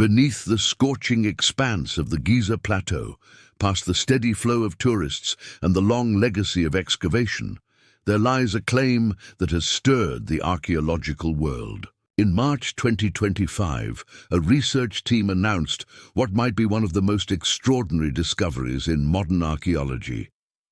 Beneath the scorching expanse of the Giza Plateau, past the steady flow of tourists and the long legacy of excavation, there lies a claim that has stirred the archaeological world. In March 2025, a research team announced what might be one of the most extraordinary discoveries in modern archaeology: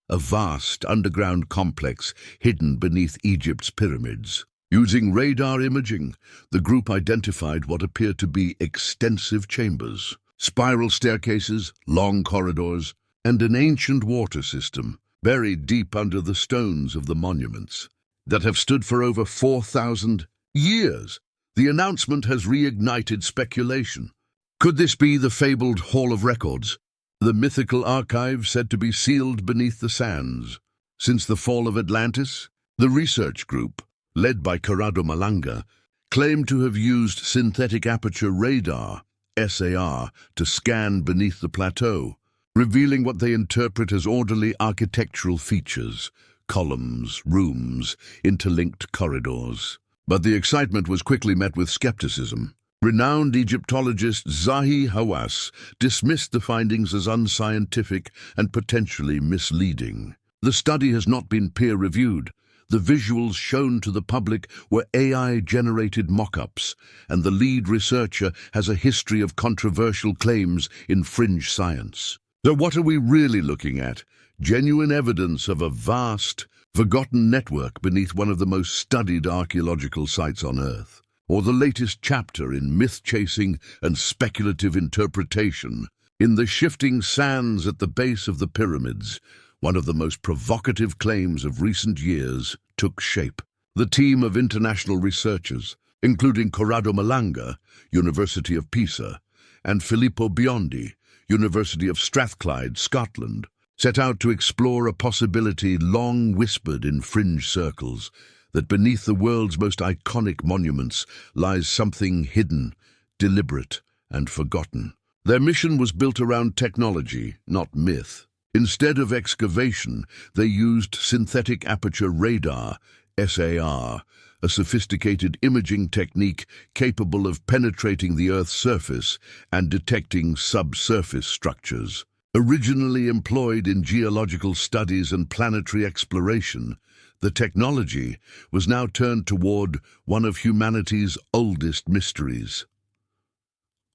a vast underground complex hidden beneath Egypt's pyramids. Using radar imaging, the group identified what appeared to be extensive chambers, spiral staircases, long corridors, and an ancient water system buried deep under the stones of the monuments that have stood for over 4,000 years. The announcement has reignited speculation. Could this be the fabled Hall of Records, the mythical archive said to be sealed beneath the sands? Since the fall of Atlantis, the research group, led by Corrado Malanga, claimed to have used synthetic aperture radar, SAR, to scan beneath the plateau, revealing what they interpret as orderly architectural features: columns, rooms, interlinked corridors. But the excitement was quickly met with skepticism. Renowned Egyptologist Zahi Hawass dismissed the findings as unscientific and potentially misleading. The study has not been peer-reviewed. The visuals shown to the public were AI-generated mock-ups, and the lead researcher has a history of controversial claims in fringe science. So what are we really looking at? Genuine evidence of a vast, forgotten network beneath one of the most studied archaeological sites on Earth? Or the latest chapter in myth-chasing and speculative interpretation? In the shifting sands at the base of the pyramids, one of the most provocative claims of recent years took shape. The team of international researchers, including Corrado Malanga, University of Pisa, and Filippo Biondi, University of Strathclyde, Scotland, set out to explore a possibility long whispered in fringe circles, that beneath the world's most iconic monuments lies something hidden, deliberate, and forgotten. Their mission was built around technology, not myth. Instead of excavation, they used synthetic aperture radar, SAR, a sophisticated imaging technique capable of penetrating the Earth's surface and detecting subsurface structures. Originally employed in geological studies and planetary exploration, the technology was now turned toward one of humanity's oldest mysteries.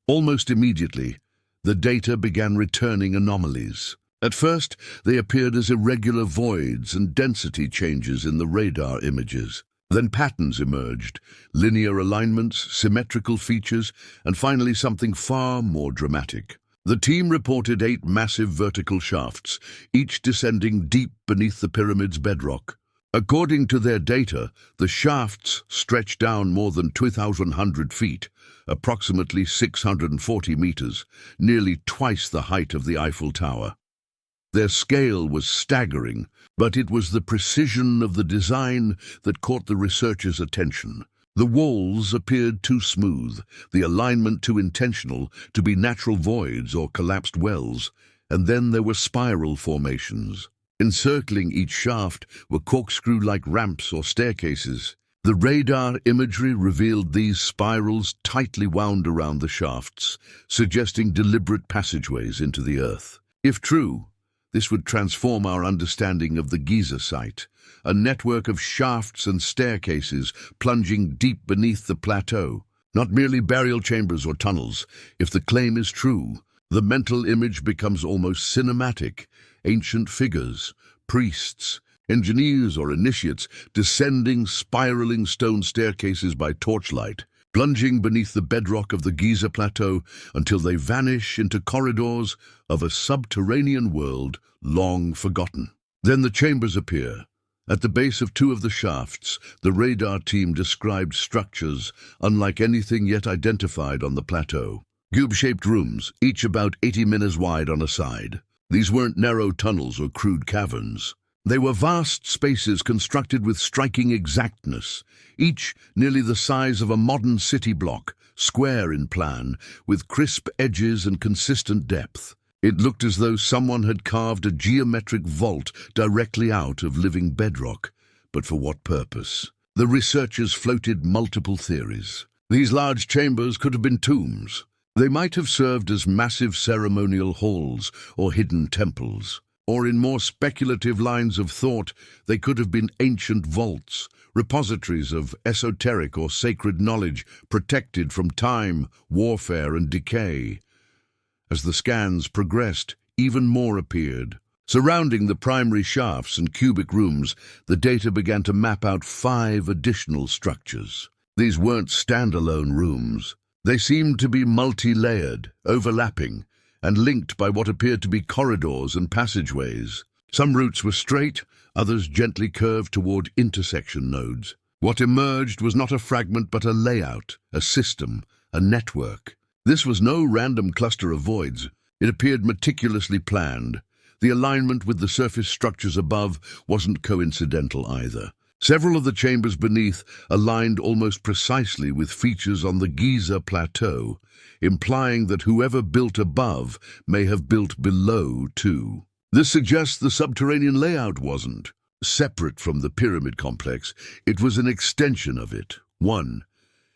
Almost immediately, the data began returning anomalies. At first, they appeared as irregular voids and density changes in the radar images. Then patterns emerged: linear alignments, symmetrical features, and finally something far more dramatic. The team reported 8 massive vertical shafts, each descending deep beneath the pyramid's bedrock. According to their data, the shafts stretched down more than 2,100 feet, approximately 640 meters, nearly twice the height of the Eiffel Tower. Their scale was staggering, but it was the precision of the design that caught the researchers' attention. The walls appeared too smooth, the alignment too intentional to be natural voids or collapsed wells, and then there were spiral formations. Encircling each shaft were corkscrew-like ramps or staircases. The radar imagery revealed these spirals tightly wound around the shafts, suggesting deliberate passageways into the earth. If true, this would transform our understanding of the Giza site, a network of shafts and staircases plunging deep beneath the plateau. Not merely burial chambers or tunnels. If the claim is true, the mental image becomes almost cinematic. Ancient figures, priests, engineers or initiates descending spiraling stone staircases by torchlight, plunging beneath the bedrock of the Giza Plateau until they vanish into corridors of a subterranean world long forgotten. Then the chambers appear. At the base of 2 of the shafts, the radar team described structures unlike anything yet identified on the plateau. Cube-shaped rooms, each about 80 meters wide on a side. These weren't narrow tunnels or crude caverns. They were vast spaces constructed with striking exactness, each nearly the size of a modern city block, square in plan, with crisp edges and consistent depth. It looked as though someone had carved a geometric vault directly out of living bedrock. But for what purpose? The researchers floated multiple theories. These large chambers could have been tombs, They might have served as massive ceremonial halls or hidden temples. Or in more speculative lines of thought, they could have been ancient vaults, repositories of esoteric or sacred knowledge protected from time, warfare, and decay. As the scans progressed, even more appeared. Surrounding the primary shafts and cubic rooms, the data began to map out 5 additional structures. These weren't standalone rooms. They seemed to be multi-layered, overlapping, and linked by what appeared to be corridors and passageways. Some routes were straight, others gently curved toward intersection nodes. What emerged was not a fragment but a layout, a system, a network. This was no random cluster of voids. It appeared meticulously planned. The alignment with the surface structures above wasn't coincidental either. Several of the chambers beneath aligned almost precisely with features on the Giza Plateau, implying that whoever built above may have built below too. This suggests the subterranean layout wasn't separate from the pyramid complex. It was an extension of it. One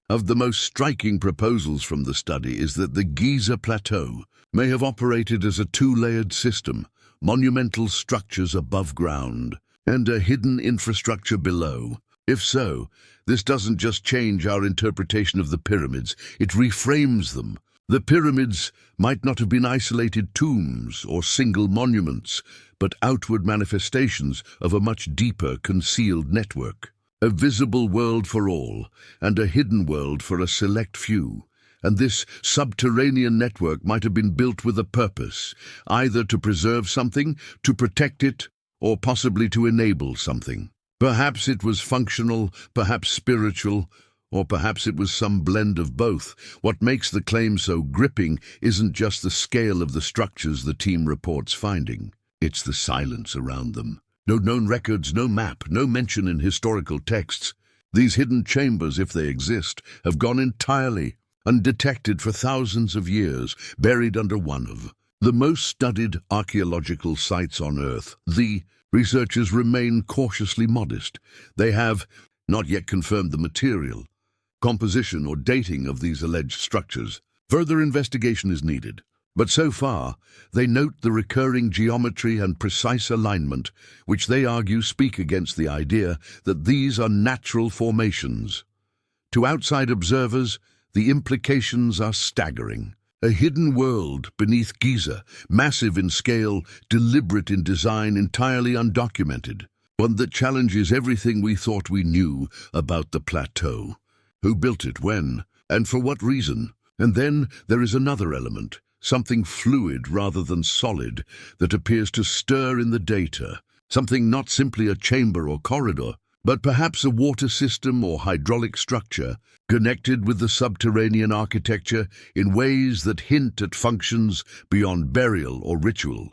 of the most striking proposals from the study is that the Giza Plateau may have operated as a 2-layered system, monumental structures above ground, and a hidden infrastructure below. If so, this doesn't just change our interpretation of the pyramids, it reframes them. The pyramids might not have been isolated tombs or single monuments, but outward manifestations of a much deeper, concealed network. A visible world for all, and a hidden world for a select few. And this subterranean network might have been built with a purpose, either to preserve something, to protect it, or possibly to enable something. Perhaps it was functional, perhaps spiritual, or perhaps it was some blend of both. What makes the claim so gripping isn't just the scale of the structures the team reports finding. It's the silence around them. No known records, no map, no mention in historical texts. These hidden chambers, if they exist, have gone entirely undetected for thousands of years, buried under one of the most studied archaeological sites on Earth. The researchers remain cautiously modest. They have not yet confirmed the material, composition, or dating of these alleged structures. Further investigation is needed. But so far, they note the recurring geometry and precise alignment, which they argue speak against the idea that these are natural formations. To outside observers, the implications are staggering. A hidden world beneath Giza, massive in scale, deliberate in design, entirely undocumented. One that challenges everything we thought we knew about the plateau. Who built it, when, and for what reason? And then there is another element, something fluid rather than solid, that appears to stir in the data. Something not simply a chamber or corridor, but perhaps a water system or hydraulic structure, connected with the subterranean architecture in ways that hint at functions beyond burial or ritual.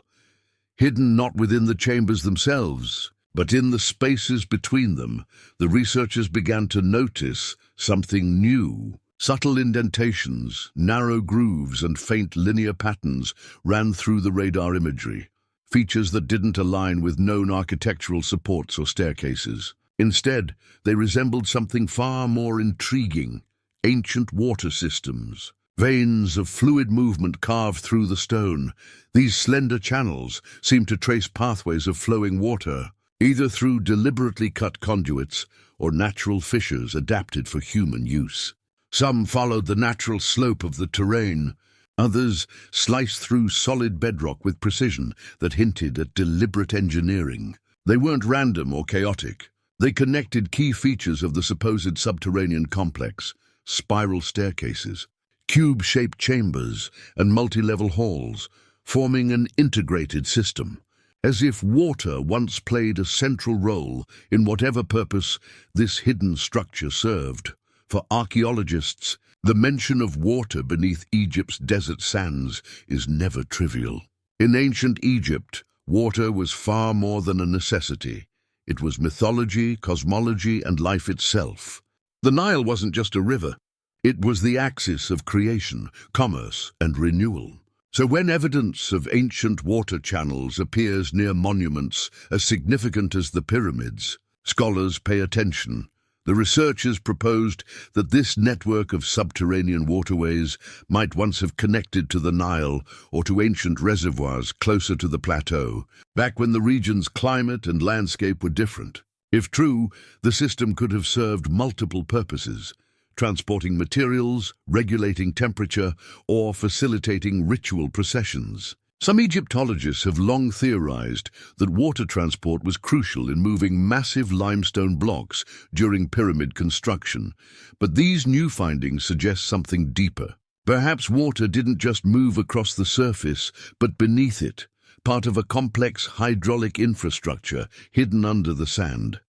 Hidden not within the chambers themselves, but in the spaces between them, the researchers began to notice something new. Subtle indentations, narrow grooves, and faint linear patterns ran through the radar imagery, features that didn't align with known architectural supports or staircases. Instead, they resembled something far more intriguing: ancient water systems. Veins of fluid movement carved through the stone. These slender channels seemed to trace pathways of flowing water, either through deliberately cut conduits or natural fissures adapted for human use. Some followed the natural slope of the terrain. Others sliced through solid bedrock with precision that hinted at deliberate engineering. They weren't random or chaotic. They connected key features of the supposed subterranean complex: spiral staircases, cube-shaped chambers, and multi-level halls, forming an integrated system, as if water once played a central role in whatever purpose this hidden structure served. For archaeologists, the mention of water beneath Egypt's desert sands is never trivial. In ancient Egypt, water was far more than a necessity. It was mythology, cosmology, and life itself. The Nile wasn't just a river. It was the axis of creation, commerce, and renewal. So when evidence of ancient water channels appears near monuments as significant as the pyramids, scholars pay attention. The researchers proposed that this network of subterranean waterways might once have connected to the Nile or to ancient reservoirs closer to the plateau, back when the region's climate and landscape were different. If true, the system could have served multiple purposes: transporting materials, regulating temperature, or facilitating ritual processions. Some Egyptologists have long theorized that water transport was crucial in moving massive limestone blocks during pyramid construction, but these new findings suggest something deeper. Perhaps water didn't just move across the surface, but beneath it, part of a complex hydraulic infrastructure hidden under the sand.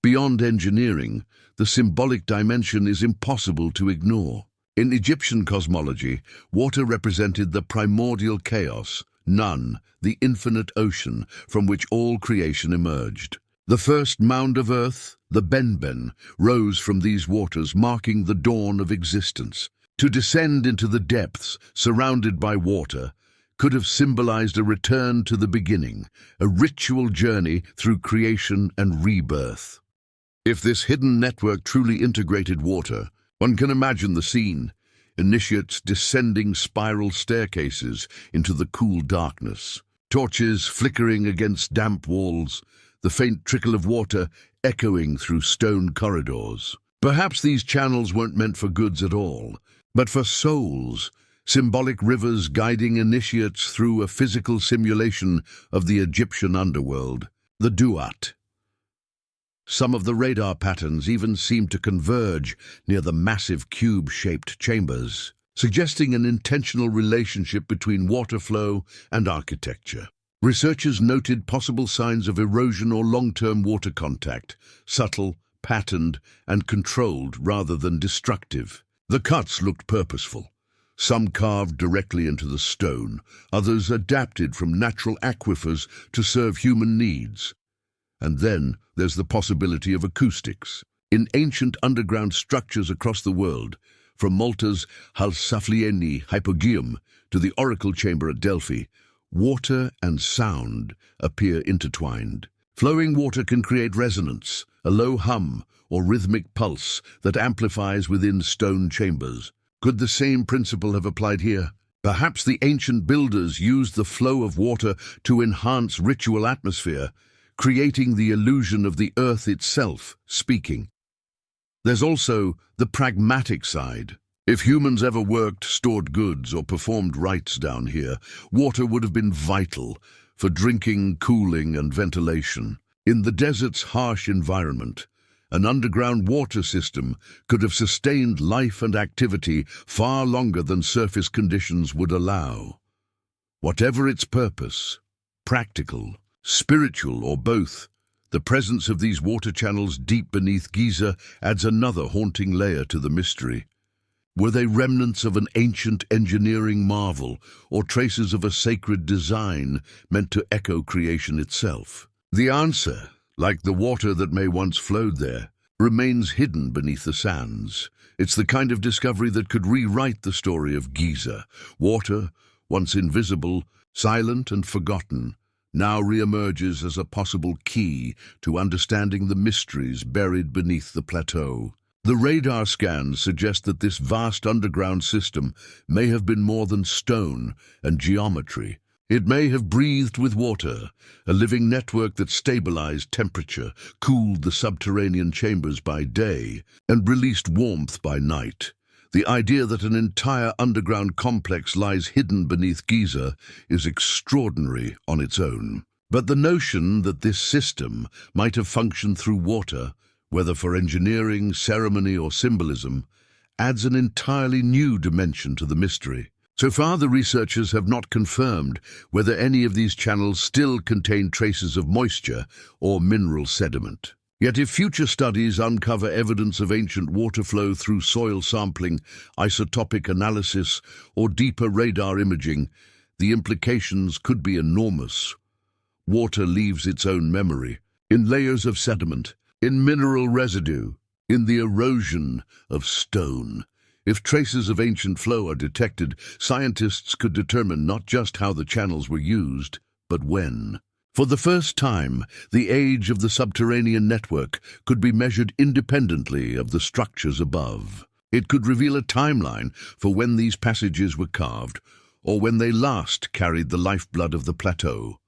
Beyond engineering, the symbolic dimension is impossible to ignore. In Egyptian cosmology, water represented the primordial chaos, Nun, the infinite ocean from which all creation emerged. The first mound of earth, the Benben, rose from these waters, marking the dawn of existence. To descend into the depths, surrounded by water, could have symbolized a return to the beginning, a ritual journey through creation and rebirth. If this hidden network truly integrated water, one can imagine the scene: initiates descending spiral staircases into the cool darkness, torches flickering against damp walls, the faint trickle of water echoing through stone corridors. Perhaps these channels weren't meant for goods at all, but for souls, symbolic rivers guiding initiates through a physical simulation of the Egyptian underworld, the Duat. Some of the radar patterns even seem to converge near the massive cube-shaped chambers, suggesting an intentional relationship between water flow and architecture. Researchers noted possible signs of erosion or long-term water contact, subtle, patterned, and controlled rather than destructive. The cuts looked purposeful, some carved directly into the stone, others adapted from natural aquifers to serve human needs. And then there's the possibility of acoustics. In ancient underground structures across the world, from Malta's Halsaflieni Hypogeum to the oracle chamber at Delphi, water and sound appear intertwined. Flowing water can create resonance, a low hum or rhythmic pulse that amplifies within stone chambers. Could the same principle have applied here? Perhaps the ancient builders used the flow of water to enhance ritual atmosphere, creating the illusion of the earth itself speaking. There's also the pragmatic side. If humans ever worked, stored goods, or performed rites down here, water would have been vital for drinking, cooling, and ventilation. In the desert's harsh environment, an underground water system could have sustained life and activity far longer than surface conditions would allow. Whatever its purpose, practical, spiritual, or both, the presence of these water channels deep beneath Giza adds another haunting layer to the mystery. Were they remnants of an ancient engineering marvel, or traces of a sacred design meant to echo creation itself? The answer, like the water that may once flowed there, remains hidden beneath the sands. It's the kind of discovery that could rewrite the story of Giza. Water, once invisible, silent and forgotten, now re-emerges as a possible key to understanding the mysteries buried beneath the plateau. The radar scans suggest that this vast underground system may have been more than stone and geometry. It may have breathed with water, a living network that stabilized temperature, cooled the subterranean chambers by day, and released warmth by night. The idea that an entire underground complex lies hidden beneath Giza is extraordinary on its own. But the notion that this system might have functioned through water, whether for engineering, ceremony, or symbolism, adds an entirely new dimension to the mystery. So far, the researchers have not confirmed whether any of these channels still contain traces of moisture or mineral sediment. Yet if future studies uncover evidence of ancient water flow through soil sampling, isotopic analysis, or deeper radar imaging, the implications could be enormous. Water leaves its own memory, in layers of sediment, in mineral residue, in the erosion of stone. If traces of ancient flow are detected, scientists could determine not just how the channels were used, but when. For the first time, the age of the subterranean network could be measured independently of the structures above. It could reveal a timeline for when these passages were carved, or when they last carried the lifeblood of the plateau.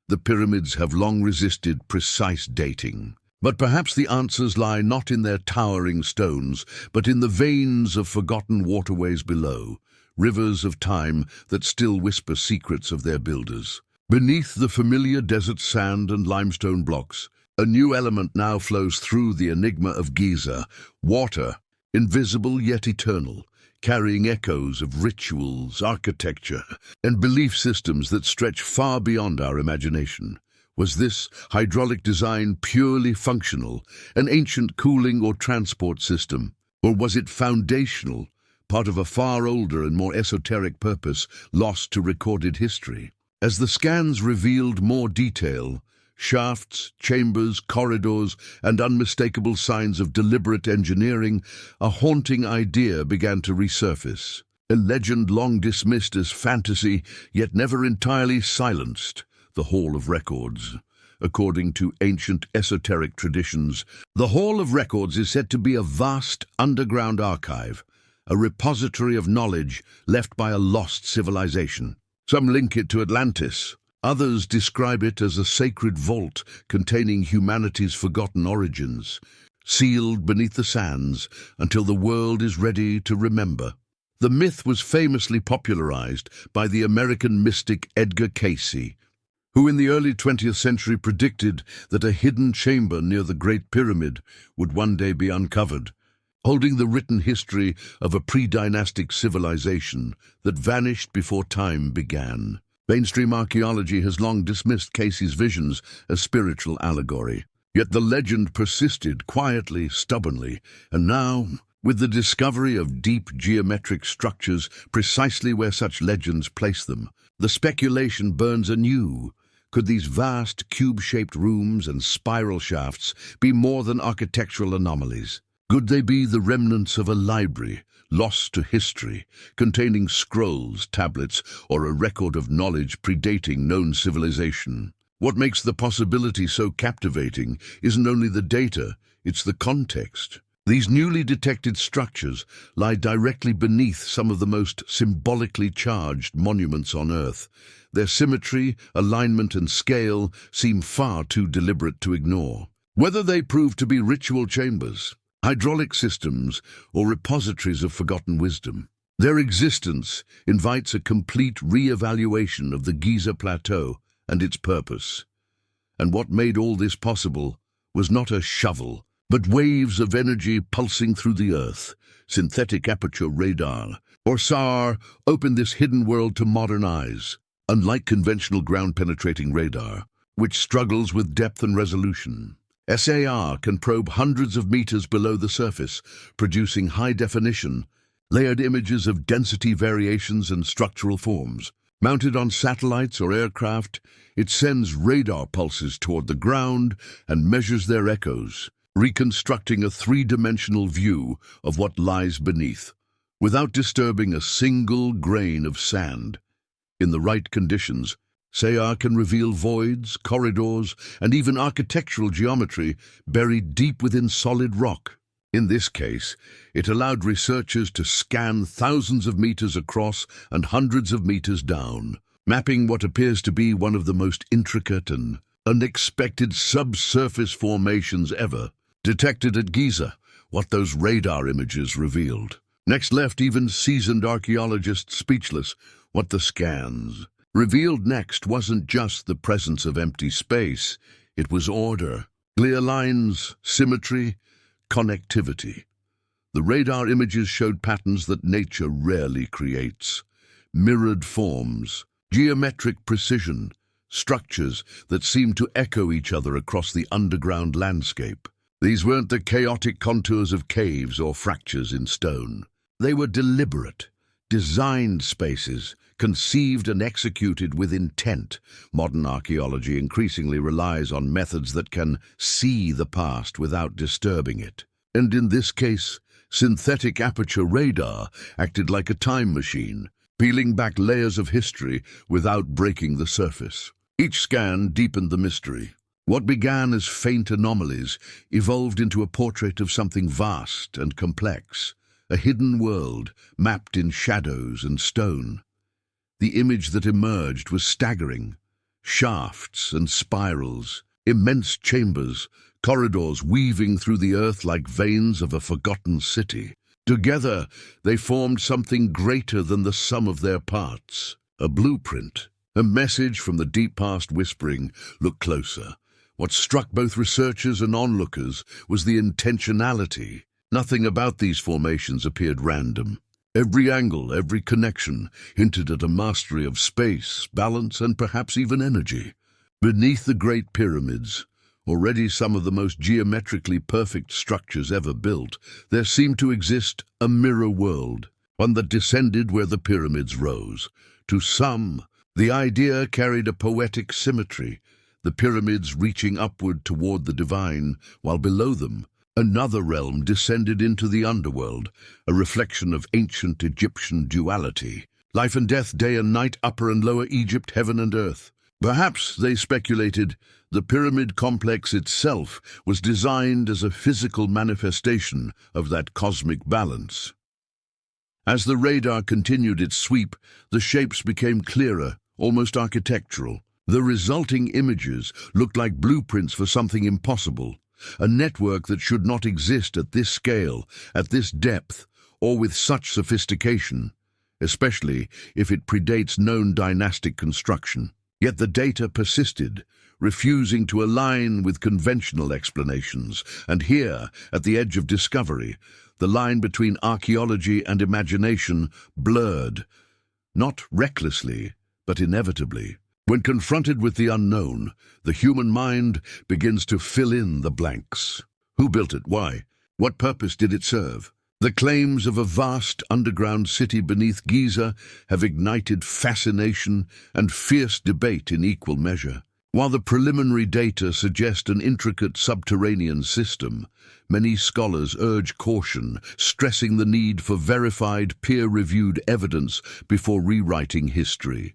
The pyramids have long resisted precise dating. But perhaps the answers lie not in their towering stones, but in the veins of forgotten waterways below, rivers of time that still whisper secrets of their builders. Beneath the familiar desert sand and limestone blocks, a new element now flows through the enigma of Giza, water, invisible yet eternal, carrying echoes of rituals, architecture, and belief systems that stretch far beyond our imagination. Was this hydraulic design purely functional, an ancient cooling or transport system, or was it foundational, part of a far older and more esoteric purpose lost to recorded history? As the scans revealed more detail, shafts, chambers, corridors, and unmistakable signs of deliberate engineering, a haunting idea began to resurface. A legend long dismissed as fantasy, yet never entirely silenced, the Hall of Records. According to ancient esoteric traditions, the Hall of Records is said to be a vast underground archive, a repository of knowledge left by a lost civilization. Some link it to Atlantis. Others describe it as a sacred vault containing humanity's forgotten origins, sealed beneath the sands until the world is ready to remember. The myth was famously popularized by the American mystic Edgar Cayce, who in the early 20th century predicted that a hidden chamber near the Great Pyramid would one day be uncovered, holding the written history of a pre-dynastic civilization that vanished before time began. Mainstream archaeology has long dismissed Cayce's visions as spiritual allegory. Yet the legend persisted quietly, stubbornly, and now, with the discovery of deep geometric structures precisely where such legends place them, the speculation burns anew. Could these vast, cube-shaped rooms and spiral shafts be more than architectural anomalies? Could they be the remnants of a library, lost to history, containing scrolls, tablets, or a record of knowledge predating known civilization? What makes the possibility so captivating isn't only the data, it's the context. These newly detected structures lie directly beneath some of the most symbolically charged monuments on Earth. Their symmetry, alignment, and scale seem far too deliberate to ignore. Whether they prove to be ritual chambers, hydraulic systems, or repositories of forgotten wisdom, their existence invites a complete re-evaluation of the Giza Plateau and its purpose. And what made all this possible was not a shovel, but waves of energy pulsing through the Earth. Synthetic aperture radar, or SAR, opened this hidden world to modern eyes. Unlike conventional ground-penetrating radar, which struggles with depth and resolution, SAR can probe hundreds of meters below the surface, producing high-definition, layered images of density variations and structural forms. Mounted on satellites or aircraft, it sends radar pulses toward the ground and measures their echoes, reconstructing a three-dimensional view of what lies beneath, without disturbing a single grain of sand. In the right conditions, SAR can reveal voids, corridors, and even architectural geometry buried deep within solid rock. In this case, it allowed researchers to scan thousands of meters across and hundreds of meters down, mapping what appears to be one of the most intricate and unexpected subsurface formations ever detected at Giza, what those radar images revealed. Next left even seasoned archaeologists speechless. What the scans revealed next wasn't just the presence of empty space, it was order, clear lines, symmetry, connectivity. The radar images showed patterns that nature rarely creates. Mirrored forms, geometric precision, structures that seemed to echo each other across the underground landscape. These weren't the chaotic contours of caves or fractures in stone. They were deliberate, designed spaces, conceived and executed with intent. Modern archaeology increasingly relies on methods that can see the past without disturbing it. And in this case, synthetic aperture radar acted like a time machine, peeling back layers of history without breaking the surface. Each scan deepened the mystery. What began as faint anomalies evolved into a portrait of something vast and complex, a hidden world mapped in shadows and stone. The image that emerged was staggering. Shafts and spirals, immense chambers, corridors weaving through the earth like veins of a forgotten city. Together, they formed something greater than the sum of their parts. A blueprint, a message from the deep past whispering, "Look closer." What struck both researchers and onlookers was the intentionality. Nothing about these formations appeared random. Every angle, every connection hinted at a mastery of space, balance, and perhaps even energy. Beneath the Great Pyramids, already some of the most geometrically perfect structures ever built, there seemed to exist a mirror world, one that descended where the pyramids rose. To some, the idea carried a poetic symmetry, the pyramids reaching upward toward the divine, while below them, another realm descended into the underworld, a reflection of ancient Egyptian duality. Life and death, day and night, Upper and Lower Egypt, heaven and earth. Perhaps, they speculated, the pyramid complex itself was designed as a physical manifestation of that cosmic balance. As the radar continued its sweep, the shapes became clearer, almost architectural. The resulting images looked like blueprints for something impossible, a network that should not exist at this scale, at this depth, or with such sophistication, especially if it predates known dynastic construction. Yet the data persisted, refusing to align with conventional explanations, and here, at the edge of discovery, the line between archaeology and imagination blurred, not recklessly, but inevitably. When confronted with the unknown, the human mind begins to fill in the blanks. Who built it? Why? What purpose did it serve? The claims of a vast underground city beneath Giza have ignited fascination and fierce debate in equal measure. While the preliminary data suggest an intricate subterranean system, many scholars urge caution, stressing the need for verified, peer-reviewed evidence before rewriting history.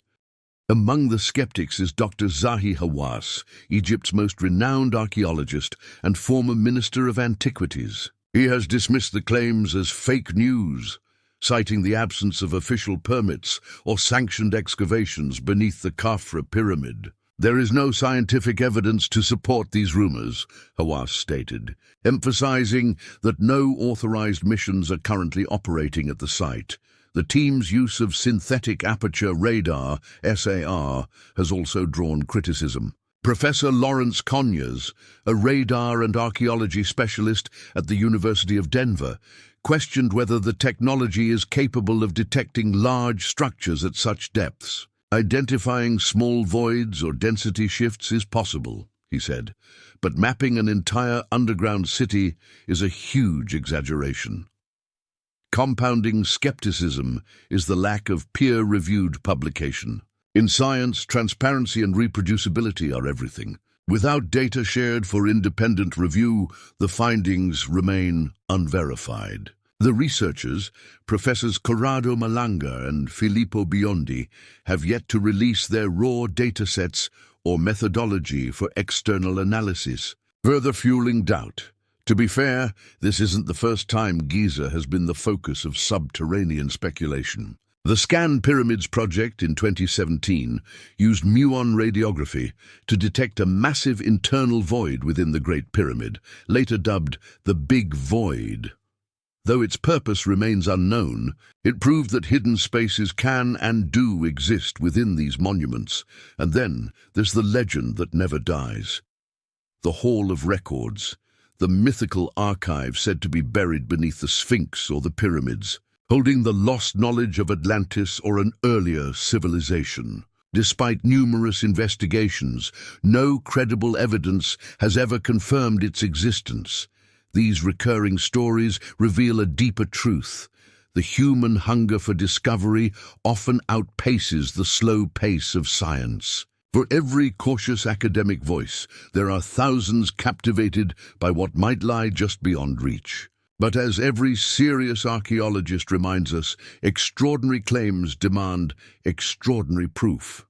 Among the skeptics is Dr. Zahi Hawass, Egypt's most renowned archaeologist and former Minister of Antiquities. He has dismissed the claims as fake news, citing the absence of official permits or sanctioned excavations beneath the Khafra pyramid. There is no scientific evidence to support these rumors, Hawass stated, emphasizing that no authorized missions are currently operating at the site. The team's use of synthetic aperture radar, SAR, has also drawn criticism. Professor Lawrence Conyers, a radar and archaeology specialist at the University of Denver, questioned whether the technology is capable of detecting large structures at such depths. Identifying small voids or density shifts is possible, he said, but mapping an entire underground city is a huge exaggeration. Compounding skepticism is the lack of peer-reviewed publication. In science, transparency and reproducibility are everything. Without data shared for independent review, the findings remain unverified. The researchers, Professors Corrado Malanga and Filippo Biondi, have yet to release their raw datasets or methodology for external analysis, further fueling doubt. To be fair, this isn't the first time Giza has been the focus of subterranean speculation. The Scan Pyramids project in 2017 used muon radiography to detect a massive internal void within the Great Pyramid, later dubbed the Big Void. Though its purpose remains unknown, it proved that hidden spaces can and do exist within these monuments. And then there's the legend that never dies. The Hall of Records, the mythical archive said to be buried beneath the Sphinx or the pyramids, holding the lost knowledge of Atlantis or an earlier civilization. Despite numerous investigations, no credible evidence has ever confirmed its existence. These recurring stories reveal a deeper truth. The human hunger for discovery often outpaces the slow pace of science. For every cautious academic voice, there are thousands captivated by what might lie just beyond reach. But as every serious archaeologist reminds us, extraordinary claims demand extraordinary proof.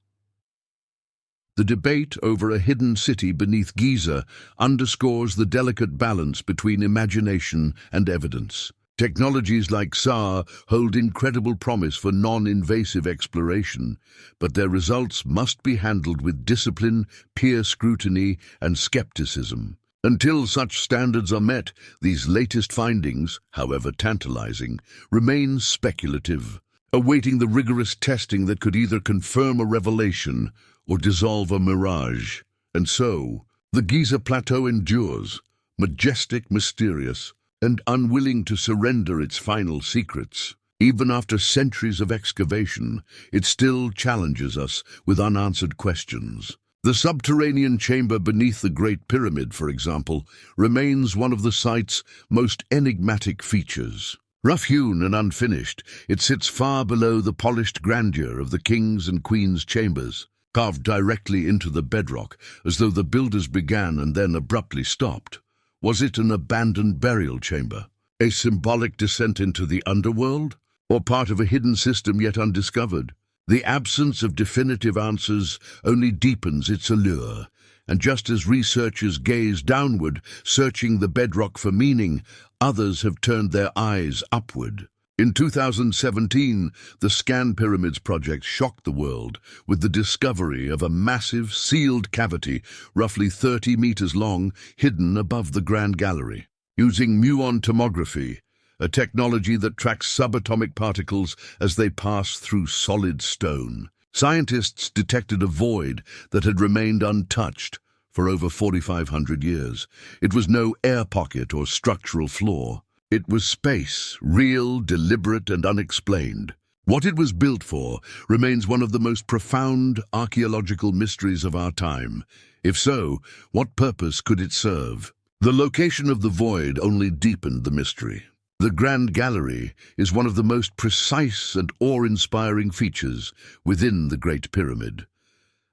The debate over a hidden city beneath Giza underscores the delicate balance between imagination and evidence. Technologies like SAR hold incredible promise for non-invasive exploration, but their results must be handled with discipline, peer scrutiny, and skepticism. Until such standards are met, these latest findings, however tantalizing, remain speculative, awaiting the rigorous testing that could either confirm a revelation or dissolve a mirage. And so, the Giza Plateau endures, majestic, mysterious, and unwilling to surrender its final secrets. Even after centuries of excavation, it still challenges us with unanswered questions. The subterranean chamber beneath the Great Pyramid, for example, remains one of the site's most enigmatic features. Rough-hewn and unfinished, it sits far below the polished grandeur of the king's and queen's chambers, carved directly into the bedrock, as though the builders began and then abruptly stopped. Was it an abandoned burial chamber, a symbolic descent into the underworld, or part of a hidden system yet undiscovered? The absence of definitive answers only deepens its allure, and just as researchers gaze downward, searching the bedrock for meaning, others have turned their eyes upward. In 2017, the Scan Pyramids project shocked the world with the discovery of a massive, sealed cavity, roughly 30 meters long, hidden above the Grand Gallery. Using muon tomography, a technology that tracks subatomic particles as they pass through solid stone, scientists detected a void that had remained untouched for over 4,500 years. It was no air pocket or structural flaw. It was space, real, deliberate, and unexplained. What it was built for remains one of the most profound archaeological mysteries of our time. If so, what purpose could it serve? The location of the void only deepened the mystery. The Grand Gallery is one of the most precise and awe-inspiring features within the Great Pyramid.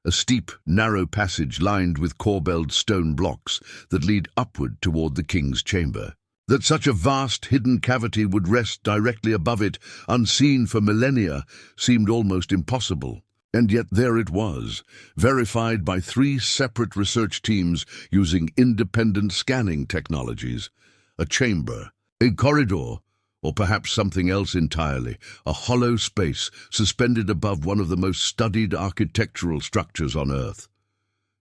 A steep, narrow passage lined with corbelled stone blocks that lead upward toward the king's chamber. That such a vast, hidden cavity would rest directly above it, unseen for millennia, seemed almost impossible. And yet there it was, verified by 3 separate research teams using independent scanning technologies. A chamber, a corridor, or perhaps something else entirely, a hollow space suspended above one of the most studied architectural structures on Earth.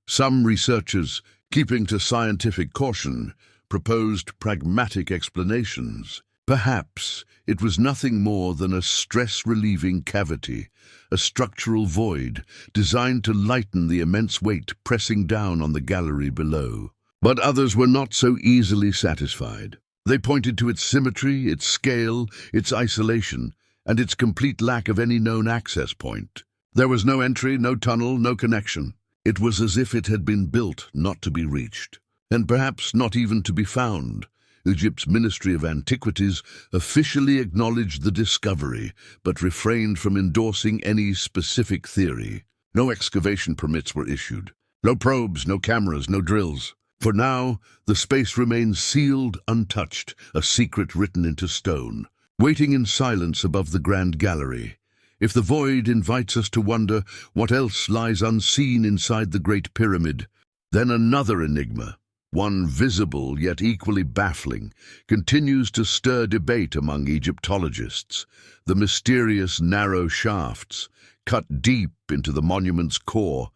Some researchers, keeping to scientific caution, proposed pragmatic explanations. Perhaps it was nothing more than a stress-relieving cavity, a structural void designed to lighten the immense weight pressing down on the gallery below. But others were not so easily satisfied. They pointed to its symmetry, its scale, its isolation, and its complete lack of any known access point. There was no entry, no tunnel, no connection. It was as if it had been built not to be reached, and perhaps not even to be found. Egypt's Ministry of Antiquities officially acknowledged the discovery, but refrained from endorsing any specific theory. No excavation permits were issued. No probes, no cameras, no drills. For now, the space remains sealed, untouched, a secret written into stone, waiting in silence above the Grand Gallery. If the void invites us to wonder what else lies unseen inside the Great Pyramid, then another enigma, one visible yet equally baffling, continues to stir debate among Egyptologists. The mysterious narrow shafts, cut deep into the monument's core.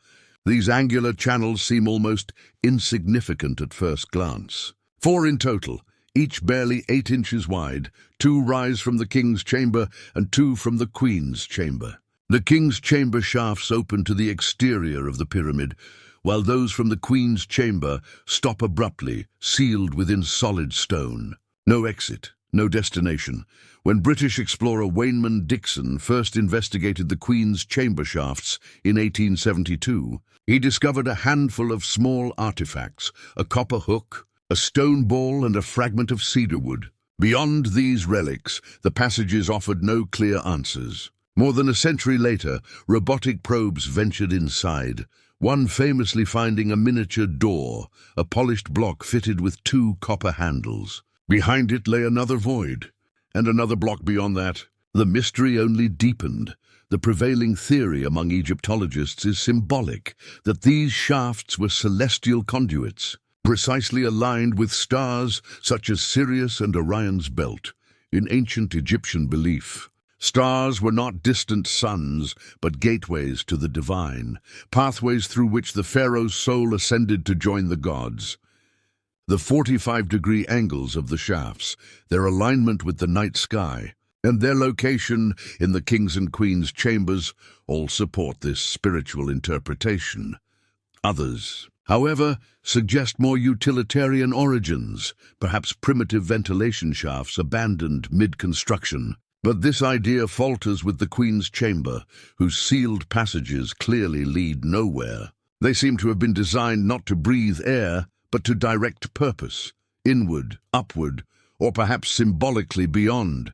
These angular channels seem almost insignificant at first glance. 4 in total, each barely 8 inches wide. 2 rise from the king's chamber and 2 from the queen's chamber. The king's chamber shafts open to the exterior of the pyramid, while those from the queen's chamber stop abruptly, sealed within solid stone. No exit, no destination. When British explorer Wayneman Dixon first investigated the Queen's chamber shafts in 1872, he discovered a handful of small artifacts, a copper hook, a stone ball, and a fragment of cedar wood. Beyond these relics, the passages offered no clear answers. More than a century later, robotic probes ventured inside, one famously finding a miniature door, a polished block fitted with 2 copper handles. Behind it lay another void, and another block beyond that. The mystery only deepened. The prevailing theory among Egyptologists is symbolic, that these shafts were celestial conduits, precisely aligned with stars such as Sirius and Orion's belt. In ancient Egyptian belief, stars were not distant suns, but gateways to the divine, pathways through which the pharaoh's soul ascended to join the gods. The 45-degree angles of the shafts, their alignment with the night sky, and their location in the king's and queen's chambers all support this spiritual interpretation. Others, however, suggest more utilitarian origins, perhaps primitive ventilation shafts abandoned mid-construction. But this idea falters with the queen's chamber, whose sealed passages clearly lead nowhere. They seem to have been designed not to breathe air, but to direct purpose, inward, upward, or perhaps symbolically beyond.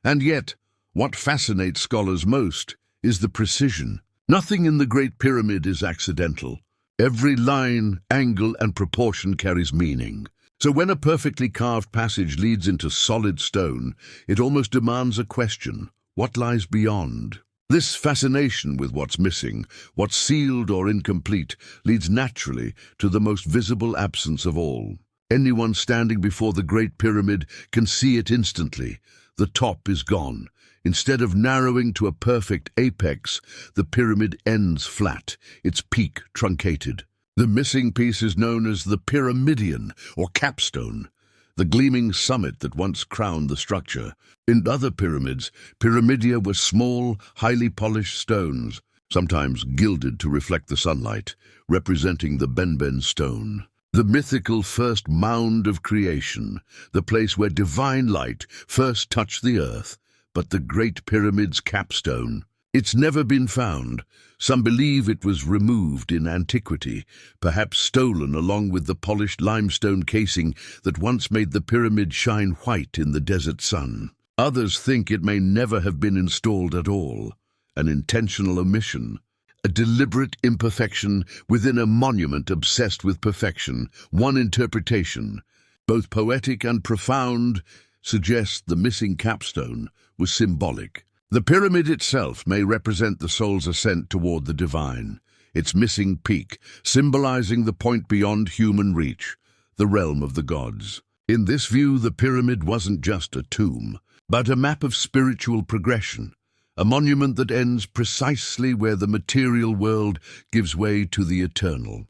And yet, what fascinates scholars most is the precision. Nothing in the Great Pyramid is accidental. Every line, angle, and proportion carries meaning. So when a perfectly carved passage leads into solid stone, it almost demands a question: what lies beyond? This fascination with what's missing, what's sealed or incomplete, leads naturally to the most visible absence of all. Anyone standing before the Great Pyramid can see it instantly. The top is gone. Instead of narrowing to a perfect apex, the pyramid ends flat, its peak truncated. The missing piece is known as the pyramidion, or capstone, the gleaming summit that once crowned the structure. In other pyramids, pyramidia were small, highly polished stones, sometimes gilded to reflect the sunlight, representing the Benben stone. The mythical first mound of creation, the place where divine light first touched the earth. But the Great Pyramid's capstone, it's never been found. Some believe it was removed in antiquity, perhaps stolen along with the polished limestone casing that once made the pyramid shine white in the desert sun. Others think it may never have been installed at all, an intentional omission, a deliberate imperfection within a monument obsessed with perfection. One interpretation, both poetic and profound, suggests the missing capstone was symbolic. The pyramid itself may represent the soul's ascent toward the divine, its missing peak symbolizing the point beyond human reach, the realm of the gods. In this view, the pyramid wasn't just a tomb, but a map of spiritual progression, a monument that ends precisely where the material world gives way to the eternal.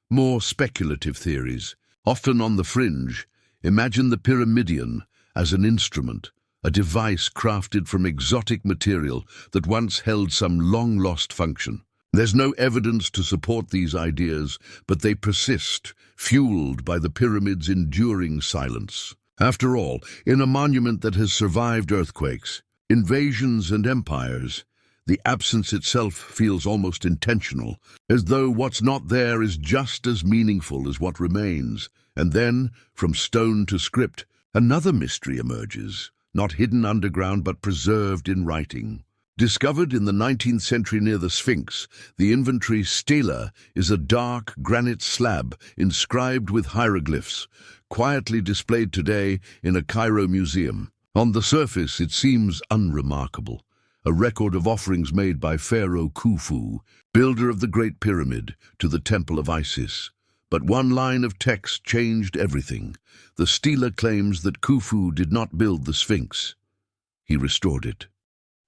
More speculative theories, often on the fringe, imagine the pyramidion as an instrument, a device crafted from exotic material that once held some long-lost function. There's no evidence to support these ideas, but they persist, fueled by the pyramid's enduring silence. After all, in a monument that has survived earthquakes, invasions and empires, the absence itself feels almost intentional, as though what's not there is just as meaningful as what remains. And then, from stone to script, another mystery emerges, not hidden underground but preserved in writing. Discovered in the 19th century near the Sphinx, the inventory stela is a dark granite slab inscribed with hieroglyphs, quietly displayed today in a Cairo museum. On the surface, it seems unremarkable, a record of offerings made by Pharaoh Khufu, builder of the Great Pyramid, to the Temple of Isis. But one line of text changed everything. The stela claims that Khufu did not build the Sphinx. He restored it.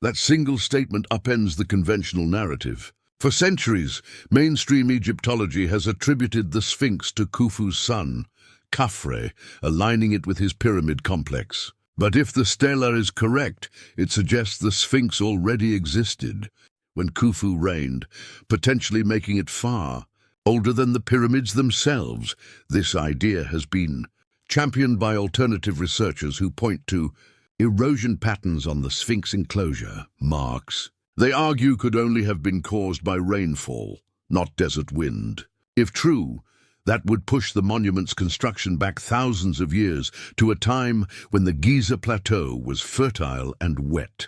That single statement upends the conventional narrative. For centuries, mainstream Egyptology has attributed the Sphinx to Khufu's son, Khafre, aligning it with his pyramid complex. But if the stela is correct, it suggests the Sphinx already existed when Khufu reigned, potentially making it far older than the pyramids themselves. This idea has been championed by alternative researchers who point to erosion patterns on the Sphinx enclosure marks. They argue could only have been caused by rainfall, not desert wind. If true, that would push the monument's construction back thousands of years to a time when the Giza Plateau was fertile and wet.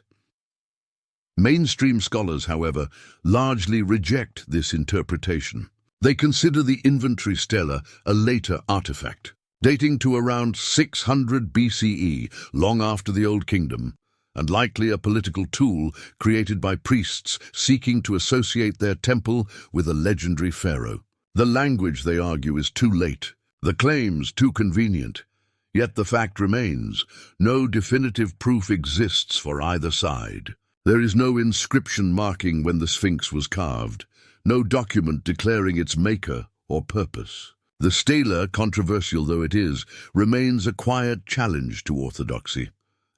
Mainstream scholars, however, largely reject this interpretation. They consider the inventory stela a later artifact, dating to around 600 BCE, long after the Old Kingdom. and likely a political tool created by priests seeking to associate their temple with a legendary pharaoh. The language, they argue, is too late, the claims too convenient. Yet the fact remains, no definitive proof exists for either side. There is no inscription marking when the Sphinx was carved, no document declaring its maker or purpose. The stela, controversial though it is, remains a quiet challenge to orthodoxy,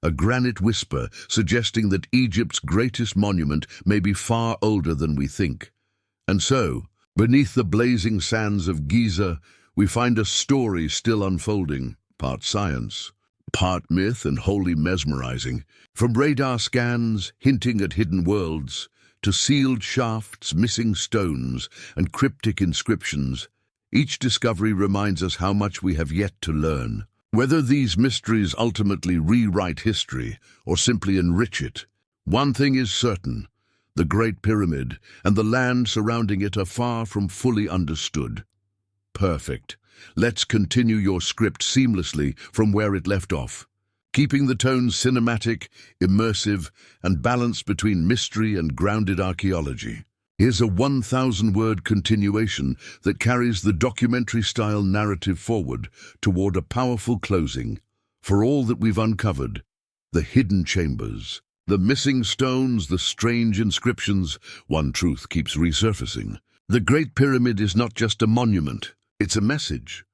a granite whisper suggesting that Egypt's greatest monument may be far older than we think. And so, beneath the blazing sands of Giza, we find a story still unfolding, part science, part myth and wholly mesmerizing. From radar scans hinting at hidden worlds, to sealed shafts, missing stones, and cryptic inscriptions, each discovery reminds us how much we have yet to learn. Whether these mysteries ultimately rewrite history or simply enrich it, one thing is certain: the Great Pyramid and the land surrounding it are far from fully understood. Perfect. Let's continue your script seamlessly from where it left off, keeping the tone cinematic, immersive, and balanced between mystery and grounded archaeology. Here's a 1,000-word continuation that carries the documentary-style narrative forward toward a powerful closing. For all that we've uncovered, the hidden chambers, the missing stones, the strange inscriptions, one truth keeps resurfacing. The Great Pyramid is not just a monument, it's a message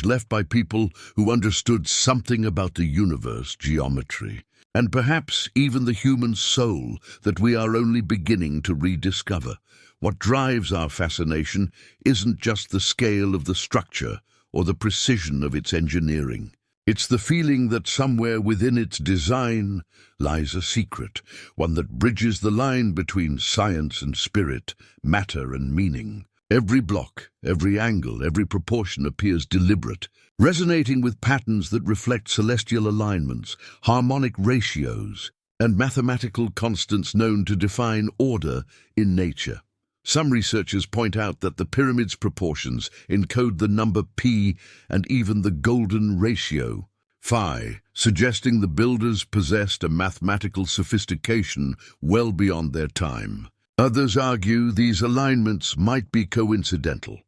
left by people who understood something about the universe, geometry, and perhaps even the human soul that we are only beginning to rediscover. What drives our fascination isn't just the scale of the structure or the precision of its engineering. It's the feeling that somewhere within its design lies a secret, one that bridges the line between science and spirit, matter and meaning. Every block, every angle, every proportion appears deliberate, resonating with patterns that reflect celestial alignments, harmonic ratios, and mathematical constants known to define order in nature. Some researchers point out that the pyramid's proportions encode the number pi and even the golden ratio, phi, suggesting the builders possessed a mathematical sophistication well beyond their time. Others argue these alignments might be coincidental,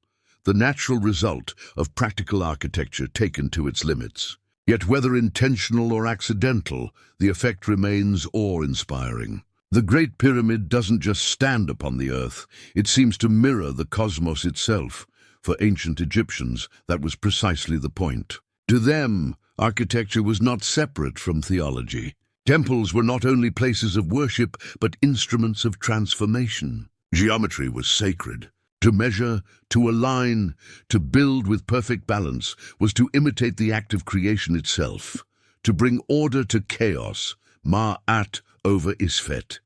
the natural result of practical architecture taken to its limits. Yet whether intentional or accidental, the effect remains awe-inspiring. The Great Pyramid doesn't just stand upon the earth, it seems to mirror the cosmos itself. For ancient Egyptians, that was precisely the point. To them, architecture was not separate from theology. Temples were not only places of worship, but instruments of transformation. Geometry was sacred. To measure, to align, to build with perfect balance was to imitate the act of creation itself, to bring order to chaos, Ma'at over Isfet.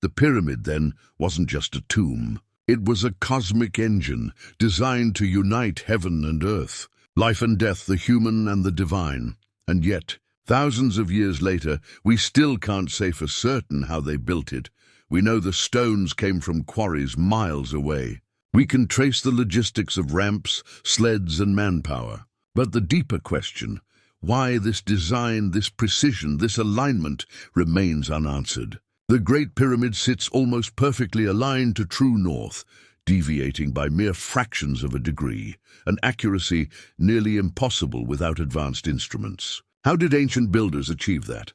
The pyramid, then, wasn't just a tomb. It was a cosmic engine designed to unite heaven and earth, life and death, the human and the divine. And yet, thousands of years later, we still can't say for certain how they built it. We know the stones came from quarries miles away. We can trace the logistics of ramps, sleds, and manpower. But the deeper question, why this design, this precision, this alignment, remains unanswered. The Great Pyramid sits almost perfectly aligned to true north, deviating by mere fractions of a degree, an accuracy nearly impossible without advanced instruments. How did ancient builders achieve that?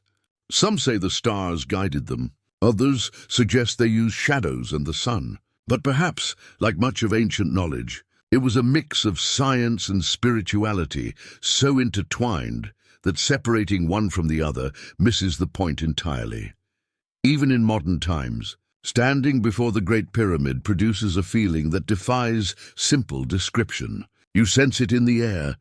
Some say the stars guided them. Others suggest they used shadows and the sun. But perhaps, like much of ancient knowledge, it was a mix of science and spirituality, so intertwined that separating one from the other misses the point entirely. Even in modern times, standing before the Great Pyramid produces a feeling that defies simple description. You sense it in the air,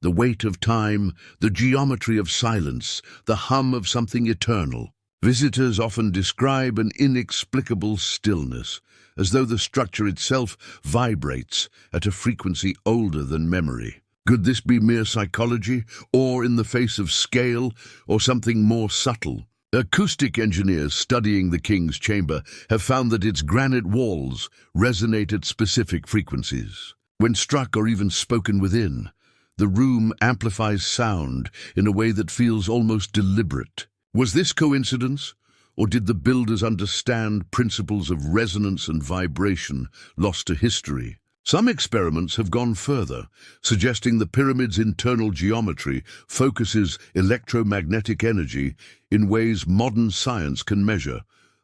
the weight of time, the geometry of silence, the hum of something eternal. Visitors often describe an inexplicable stillness, as though the structure itself vibrates at a frequency older than memory. Could this be mere psychology, or in the face of scale, or something more subtle? Acoustic engineers studying the king's chamber have found that its granite walls resonate at specific frequencies. When struck or even spoken within, the room amplifies sound in a way that feels almost deliberate. Was this coincidence, or did the builders understand principles of resonance and vibration lost to history? Some experiments have gone further, suggesting the pyramid's internal geometry focuses electromagnetic energy in ways modern science can measure,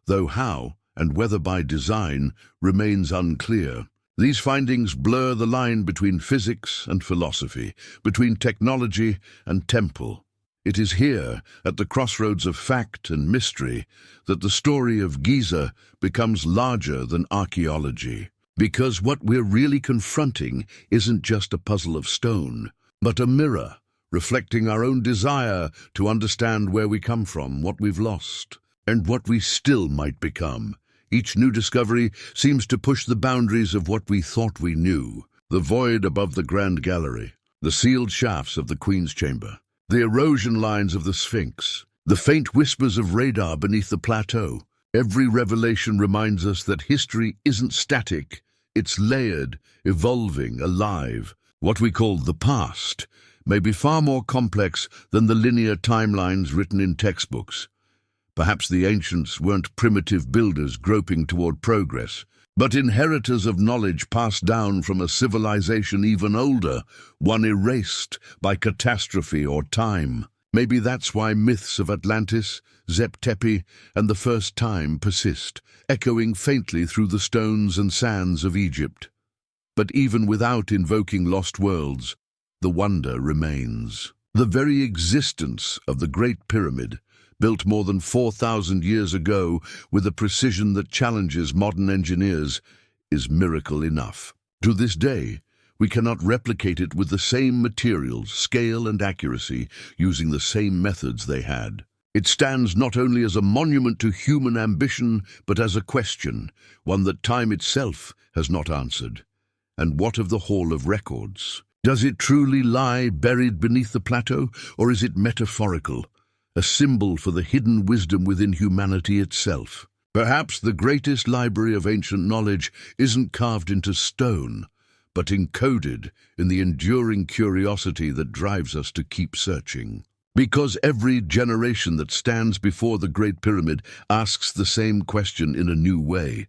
though how, and whether by design, remains unclear. These findings blur the line between physics and philosophy, between technology and temple. It is here, at the crossroads of fact and mystery, that the story of Giza becomes larger than archaeology. Because what we're really confronting isn't just a puzzle of stone, but a mirror, reflecting our own desire to understand where we come from, what we've lost, and what we still might become. Each new discovery seems to push the boundaries of what we thought we knew. The void above the Grand Gallery, the sealed shafts of the Queen's Chamber, the erosion lines of the Sphinx, the faint whispers of radar beneath the plateau. Every revelation reminds us that history isn't static, it's layered, evolving, alive. What we call the past may be far more complex than the linear timelines written in textbooks. Perhaps the ancients weren't primitive builders groping toward progress, but inheritors of knowledge passed down from a civilization even older, one erased by catastrophe or time. Maybe that's why myths of Atlantis, Zep Tepi, and the First Time persist, echoing faintly through the stones and sands of Egypt. But even without invoking lost worlds, the wonder remains. The very existence of the Great Pyramid, built more than 4,000 years ago with a precision that challenges modern engineers, is miracle enough. To this day, we cannot replicate it with the same materials, scale and accuracy, using the same methods they had. It stands not only as a monument to human ambition, but as a question, one that time itself has not answered. And what of the Hall of Records? Does it truly lie buried beneath the plateau, or is it metaphorical, a symbol for the hidden wisdom within humanity itself? Perhaps the greatest library of ancient knowledge isn't carved into stone, but encoded in the enduring curiosity that drives us to keep searching. Because every generation that stands before the Great Pyramid asks the same question in a new way.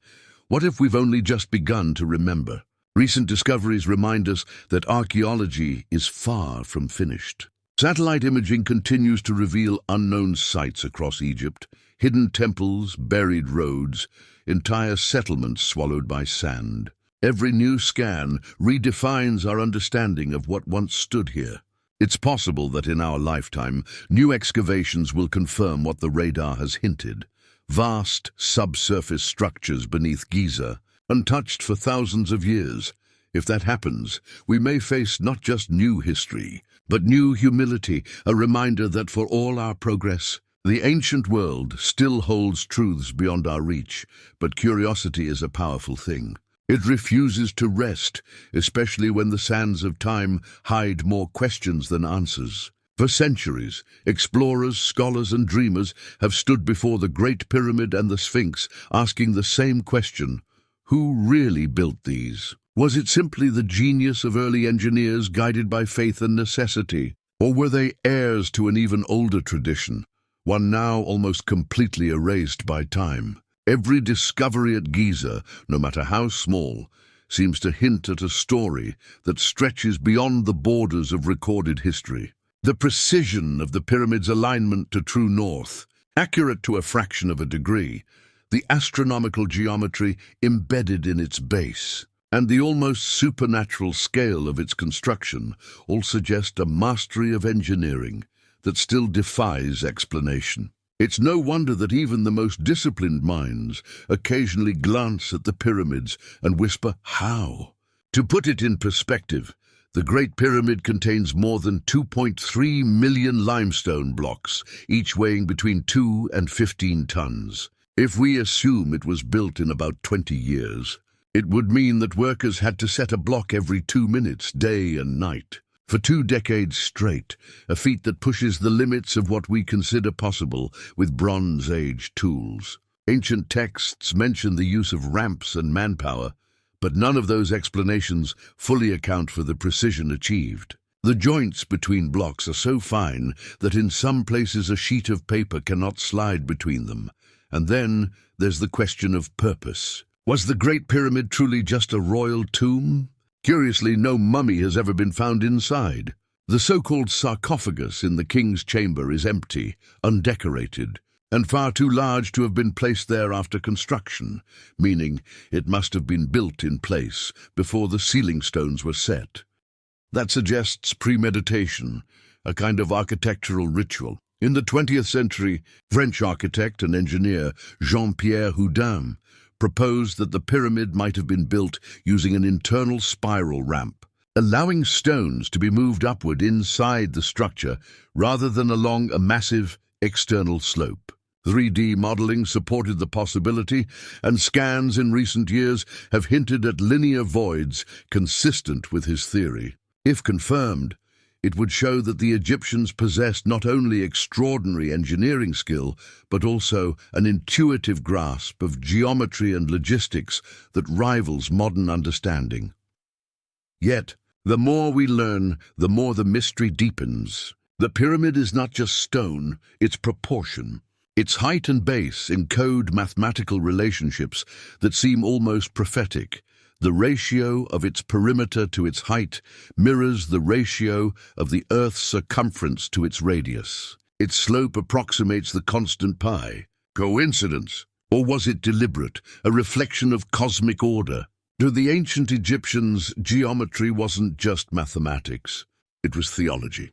What if we've only just begun to remember? Recent discoveries remind us that archaeology is far from finished. Satellite imaging continues to reveal unknown sites across Egypt, hidden temples, buried roads, entire settlements swallowed by sand. Every new scan redefines our understanding of what once stood here. It's possible that in our lifetime, new excavations will confirm what the radar has hinted. Vast subsurface structures beneath Giza, untouched for thousands of years. If that happens, we may face not just new history, but new humility, a reminder that for all our progress, the ancient world still holds truths beyond our reach, but curiosity is a powerful thing. It refuses to rest, especially when the sands of time hide more questions than answers. For centuries, explorers, scholars, and dreamers have stood before the Great Pyramid and the Sphinx, asking the same question: who really built these? Was it simply the genius of early engineers guided by faith and necessity? Or were they heirs to an even older tradition, one now almost completely erased by time? Every discovery at Giza, no matter how small, seems to hint at a story that stretches beyond the borders of recorded history. The precision of the pyramid's alignment to true north, accurate to a fraction of a degree, the astronomical geometry embedded in its base, and the almost supernatural scale of its construction all suggest a mastery of engineering that still defies explanation. It's no wonder that even the most disciplined minds occasionally glance at the pyramids and whisper, "How?" To put it in perspective, the Great Pyramid contains more than 2.3 million limestone blocks, each weighing between 2 and 15 tons. If we assume it was built in about 20 years, it would mean that workers had to set a block every 2 minutes, day and night, for 2 decades straight, a feat that pushes the limits of what we consider possible with Bronze Age tools. Ancient texts mention the use of ramps and manpower, but none of those explanations fully account for the precision achieved. The joints between blocks are so fine that in some places a sheet of paper cannot slide between them. And then there's the question of purpose. Was the Great Pyramid truly just a royal tomb? Curiously, no mummy has ever been found inside. The so-called sarcophagus in the king's chamber is empty, undecorated, and far too large to have been placed there after construction, meaning it must have been built in place before the ceiling stones were set. That suggests premeditation, a kind of architectural ritual. In the 20th century, French architect and engineer Jean-Pierre Houdin proposed that the pyramid might have been built using an internal spiral ramp, allowing stones to be moved upward inside the structure rather than along a massive external slope. 3D modeling supported the possibility, and scans in recent years have hinted at linear voids consistent with his theory. If confirmed, it would show that the Egyptians possessed not only extraordinary engineering skill, but also an intuitive grasp of geometry and logistics that rivals modern understanding. Yet, the more we learn, the more the mystery deepens. The pyramid is not just stone, it's proportion. Its height and base encode mathematical relationships that seem almost prophetic. The ratio of its perimeter to its height mirrors the ratio of the Earth's circumference to its radius. Its slope approximates the constant pi. Coincidence? Or was it deliberate, a reflection of cosmic order? To the ancient Egyptians, geometry wasn't just mathematics, it was theology.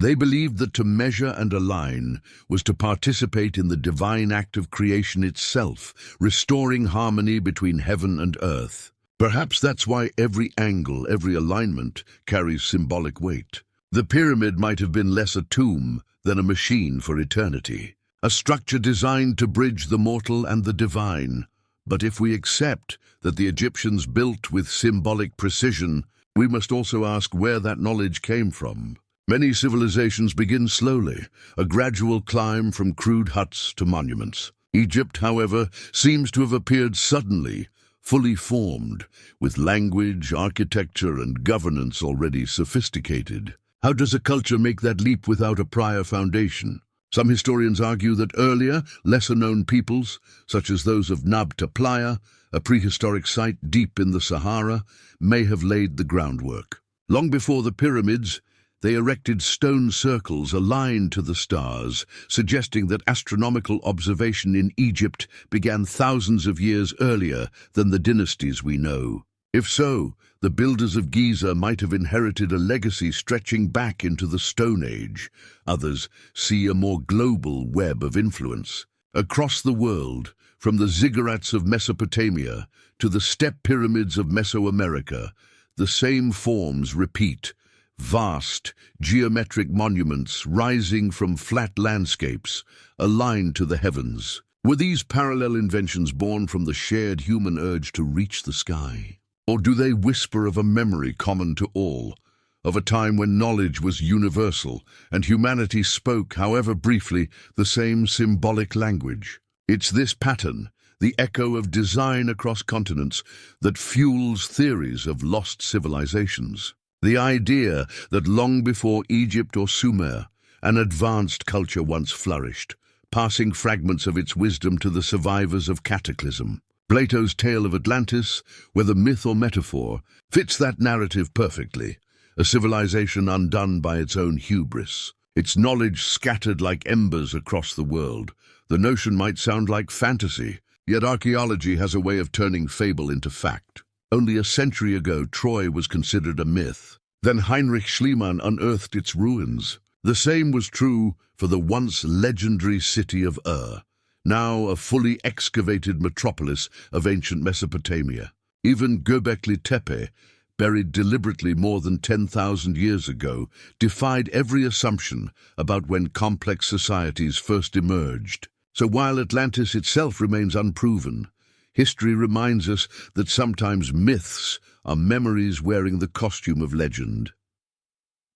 They believed that to measure and align was to participate in the divine act of creation itself, restoring harmony between heaven and earth. Perhaps that's why every angle, every alignment carries symbolic weight. The pyramid might have been less a tomb than a machine for eternity, a structure designed to bridge the mortal and the divine. But if we accept that the Egyptians built with symbolic precision, we must also ask where that knowledge came from. Many civilizations begin slowly, a gradual climb from crude huts to monuments. Egypt, however, seems to have appeared suddenly, fully formed, with language, architecture, and governance already sophisticated. How does a culture make that leap without a prior foundation? Some historians argue that earlier, lesser-known peoples, such as those of Nabta Playa, a prehistoric site deep in the Sahara, may have laid the groundwork. Long before the pyramids, they erected stone circles aligned to the stars, suggesting that astronomical observation in Egypt began thousands of years earlier than the dynasties we know. If so, the builders of Giza might have inherited a legacy stretching back into the Stone Age. Others see a more global web of influence. Across the world, from the ziggurats of Mesopotamia to the step pyramids of Mesoamerica, the same forms repeat. Vast, geometric monuments rising from flat landscapes, aligned to the heavens. Were these parallel inventions born from the shared human urge to reach the sky? Or do they whisper of a memory common to all, of a time when knowledge was universal and humanity spoke, however briefly, the same symbolic language? It's this pattern, the echo of design across continents, that fuels theories of lost civilizations. The idea that long before Egypt or Sumer, an advanced culture once flourished, passing fragments of its wisdom to the survivors of cataclysm. Plato's tale of Atlantis, whether myth or metaphor, fits that narrative perfectly, a civilization undone by its own hubris, its knowledge scattered like embers across the world. The notion might sound like fantasy, yet archaeology has a way of turning fable into fact. Only a century ago, Troy was considered a myth. Then Heinrich Schliemann unearthed its ruins. The same was true for the once legendary city of Ur, now a fully excavated metropolis of ancient Mesopotamia. Even Göbekli Tepe, buried deliberately more than 10,000 years ago, defied every assumption about when complex societies first emerged. So while Atlantis itself remains unproven, history reminds us that sometimes myths are memories wearing the costume of legend.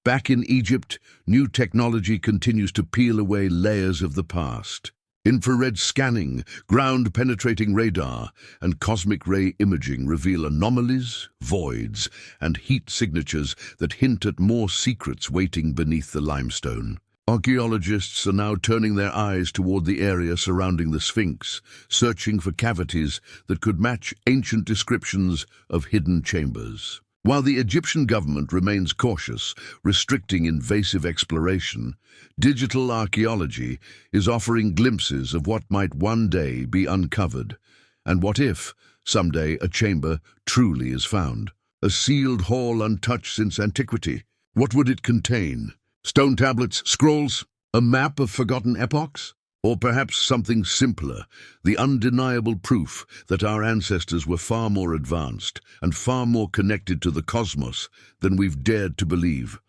Back in Egypt, new technology continues to peel away layers of the past. Infrared scanning, ground-penetrating radar, and cosmic ray imaging reveal anomalies, voids, and heat signatures that hint at more secrets waiting beneath the limestone. Archaeologists are now turning their eyes toward the area surrounding the Sphinx, searching for cavities that could match ancient descriptions of hidden chambers. While the Egyptian government remains cautious, restricting invasive exploration, digital archaeology is offering glimpses of what might one day be uncovered. And what if, someday, a chamber truly is found? A sealed hall untouched since antiquity? What would it contain? Stone tablets, scrolls, a map of forgotten epochs? Or perhaps something simpler, the undeniable proof that our ancestors were far more advanced and far more connected to the cosmos than we've dared to believe.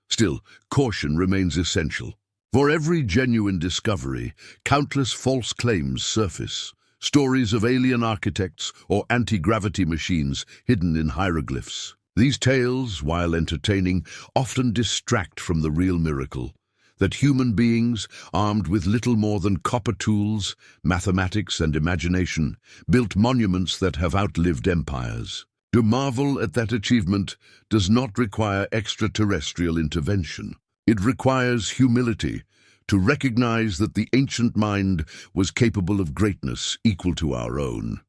Still, caution remains essential. For every genuine discovery, countless false claims surface. Stories of alien architects or anti-gravity machines hidden in hieroglyphs. These tales, while entertaining, often distract from the real miracle. That human beings, armed with little more than copper tools, mathematics and imagination, built monuments that have outlived empires. To marvel at that achievement does not require extraterrestrial intervention. It requires humility, to recognize that the ancient mind was capable of greatness equal to our own.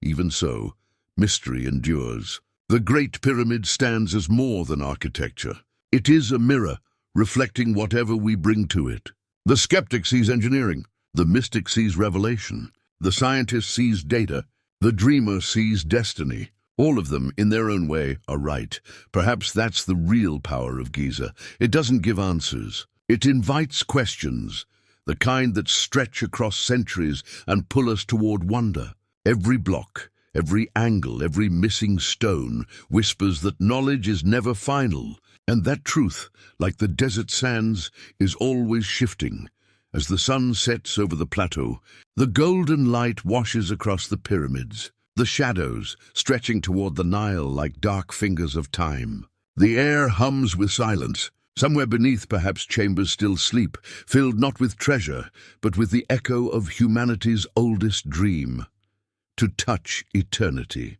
Even so, mystery endures. The Great Pyramid stands as more than architecture. It is a mirror, reflecting whatever we bring to it. The skeptic sees engineering, the mystic sees revelation, the scientist sees data, the dreamer sees destiny. All of them, in their own way, are right. Perhaps that's the real power of Giza. It doesn't give answers. It invites questions, the kind that stretch across centuries and pull us toward wonder. Every block, every angle, every missing stone whispers that knowledge is never final. And that truth, like the desert sands, is always shifting. As the sun sets over the plateau, the golden light washes across the pyramids, the shadows stretching toward the Nile like dark fingers of time. The air hums with silence. Somewhere beneath, perhaps, chambers still sleep, filled not with treasure, but with the echo of humanity's oldest dream: to touch eternity.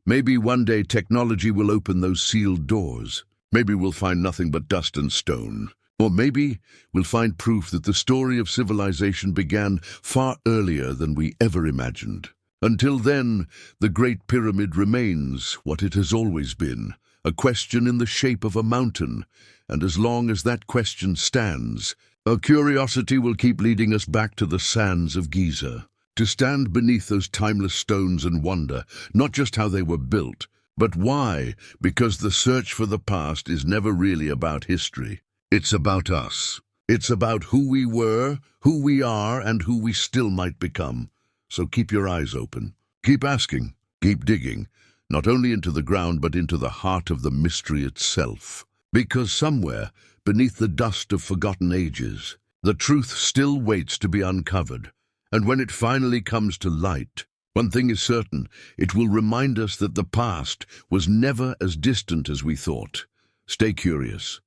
Maybe one day technology will open those sealed doors. Maybe we'll find nothing but dust and stone. Or maybe we'll find proof that the story of civilization began far earlier than we ever imagined. Until then, the Great Pyramid remains what it has always been, a question in the shape of a mountain. And as long as that question stands, our curiosity will keep leading us back to the sands of Giza, to stand beneath those timeless stones and wonder, not just how they were built, but why? Because the search for the past is never really about history. It's about us. It's about who we were, who we are, and who we still might become. So keep your eyes open. Keep asking. Keep digging. Not only into the ground, but into the heart of the mystery itself. Because somewhere, beneath the dust of forgotten ages, the truth still waits to be uncovered. And when it finally comes to light, one thing is certain: it will remind us that the past was never as distant as we thought. Stay curious,